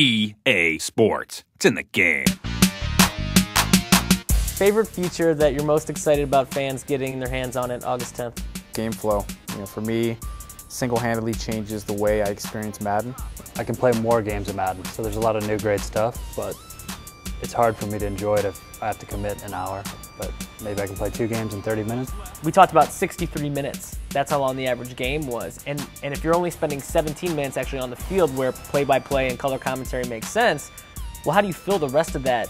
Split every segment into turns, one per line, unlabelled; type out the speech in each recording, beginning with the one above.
EA Sports. It's in the game.
Favorite feature that you're most excited about fans getting their hands on it August 10th?
Gameflow. For me, single-handedly changes the way I experience Madden.
I can play more games of Madden, so there's a lot of new great stuff, but it's hard for me to enjoy it if I have to commit an hour. But maybe I can play 2 games in 30 minutes.
We talked about 63 minutes. That's how long the average game was. And if you're only spending 17 minutes actually on the field where play-by-play and color commentary makes sense, well, how do you fill the rest of that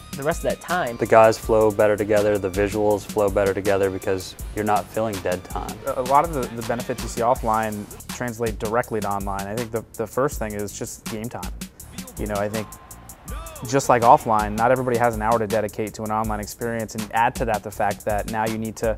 time?
The guys flow better together, the visuals flow better together because you're not filling dead time.
A lot of the benefits you see offline translate directly to online. I think the first thing is just game time. I think just like offline, not everybody has an hour to dedicate to an online experience, and add to that the fact that now you need to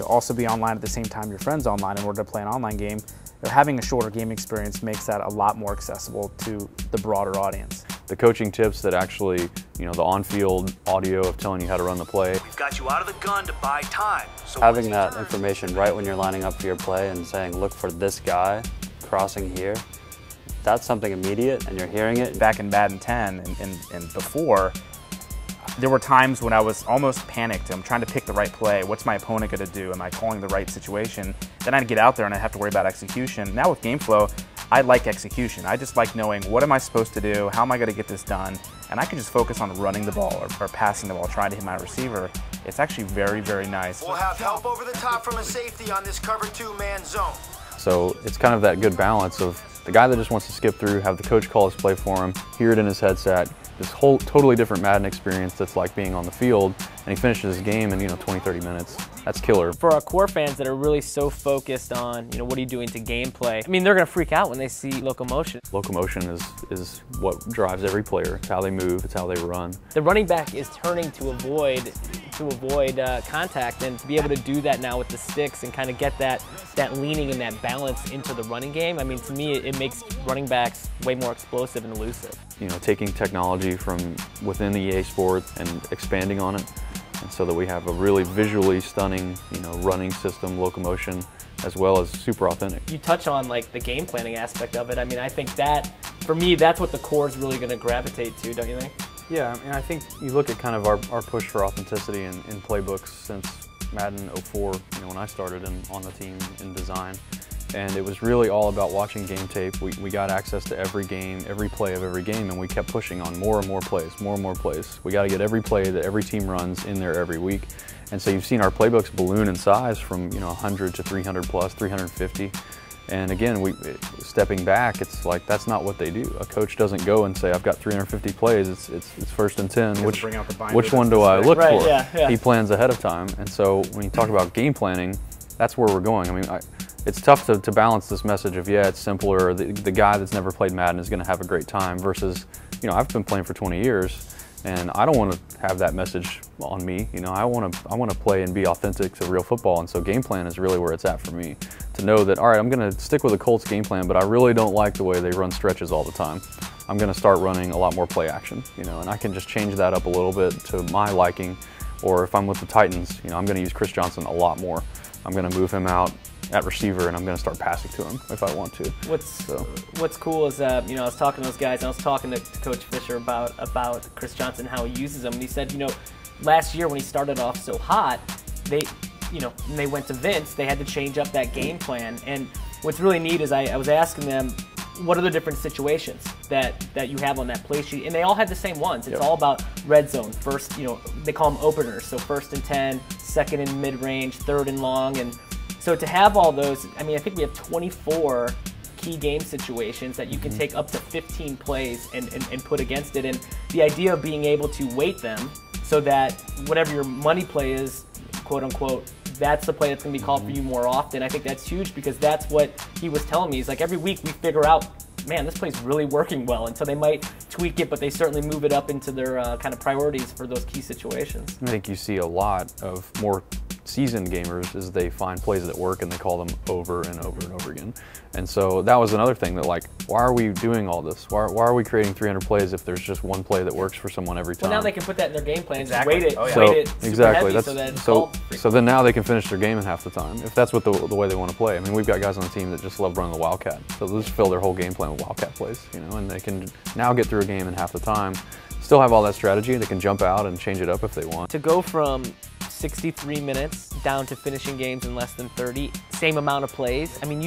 also be online at the same time your friend's online in order to play an online game. Having a shorter game experience makes that a lot more accessible to the broader audience.
The coaching tips that actually, the on-field audio of telling you how to run the play.
We've got you out of the gun to buy time. So
having that information right when you're lining up for your play and saying, look for this guy crossing here, that's something immediate and you're hearing it.
Back in Madden 10 and before, there were times when I was almost panicked. I'm trying to pick the right play. What's my opponent going to do? Am I calling the right situation? Then I'd get out there and I'd have to worry about execution. Now with Gameflow, I like execution. I just like knowing what am I supposed to do? How am I going to get this done? And I can just focus on running the ball or passing the ball, trying to hit my receiver. It's actually very, very nice.
We'll have help over the top from a safety on this cover 2-man zone.
So it's kind of that good balance of the guy that just wants to skip through, have the coach call his play for him, hear it in his headset, this whole totally different Madden experience that's like being on the field, and he finishes his game in 20, 30 minutes. That's killer.
For our core fans that are really so focused on, what are you doing to gameplay, they're going to freak out when they see Locomotion.
Locomotion is what drives every player. It's how they move, it's how they run.
The running back is turning to avoid contact, and to be able to do that now with the sticks and kind of get that leaning and that balance into the running game, to me it makes running backs way more explosive and elusive.
Taking technology from within the EA Sport and expanding on it, and so that we have a really visually stunning, running system, Locomotion, as well as super authentic. You
touch on the game planning aspect of it. I think that, for me, that's what the core is really going to gravitate to, don't you think?
Yeah, I think you look at kind of our push for authenticity in playbooks since Madden 04, when I started on the team in design. And it was really all about watching game tape. We got access to every game, every play of every game, and we kept pushing on more and more plays, more and more plays. We got to get every play that every team runs in there every week. And so you've seen our playbooks balloon in size from 100 to 300 plus, 350. And again, stepping back, it's like that's not what they do. A coach doesn't go and say, I've got 350 plays, it's 1st and 10. Which one do I look for?
Yeah.
He plans ahead of time. And so when you talk about game planning, that's where we're going. It's tough to balance this message of, yeah, it's simpler, the guy that's never played Madden is going to have a great time versus, I've been playing for 20 years and I don't want to have that message on me. I want to play and be authentic to real football, and so game plan is really where it's at for me. To know that, all right, I'm going to stick with the Colts game plan, but I really don't like the way they run stretches all the time. I'm going to start running a lot more play action, and I can just change that up a little bit to my liking. Or if I'm with the Titans, I'm going to use Chris Johnson a lot more. I'm going to move him out at receiver, and I'm going to start passing to him if I want to.
What's cool is I was talking to those guys, and I was talking to Coach Fisher about Chris Johnson, how he uses him, and he said, last year when he started off so hot, when they went to Vince, they had to change up that game plan. And what's really neat is I was asking them, what are the different situations that you have on that play sheet? And they all had the same ones. It's all about red zone. First, they call them openers. So 1st and 10, 2nd and mid-range, 3rd and long. And so to have all those, I think we have 24 key game situations that you can take up to 15 plays and put against it. And the idea of being able to weight them so that whatever your money play is, quote unquote, that's the play that's going to be called for you more often. I think that's huge because that's what he was telling me. He's like, every week we figure out, man, this play's really working well. And so they might tweak it, but they certainly move it up into their kind of priorities for those key situations.
I think you see a lot of more seasoned gamers is they find plays that work and they call them over and over and over again. And so that was another thing that, like, why are we doing all this? Why are we creating 300 plays if there's just one play that works for someone every time?
Well, now they can put that in their game plan.
Exactly.
Just weight it,
Oh, yeah.
weight it super
exactly.
heavy so that it's
So then now they can finish their game in half the time if that's what the way they want to play. I mean, we've got guys on the team that just love running the Wildcat, so they'll just fill their whole game plan with Wildcat plays, you know, and they can now get through a game in half the time. Still have all that strategy. They can jump out and change it up if they want.
To go from 63 minutes down to finishing games in less than 30, same amount of plays. I mean,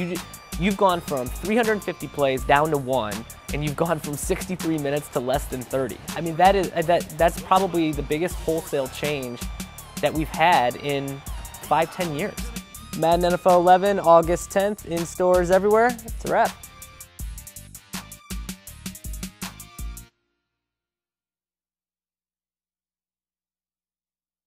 you've gone from 350 plays down to 1, and you've gone from 63 minutes to less than 30. I mean, that's probably the biggest wholesale change that we've had in 5-10 years. Madden NFL 11, August 10th, in stores everywhere. It's a wrap.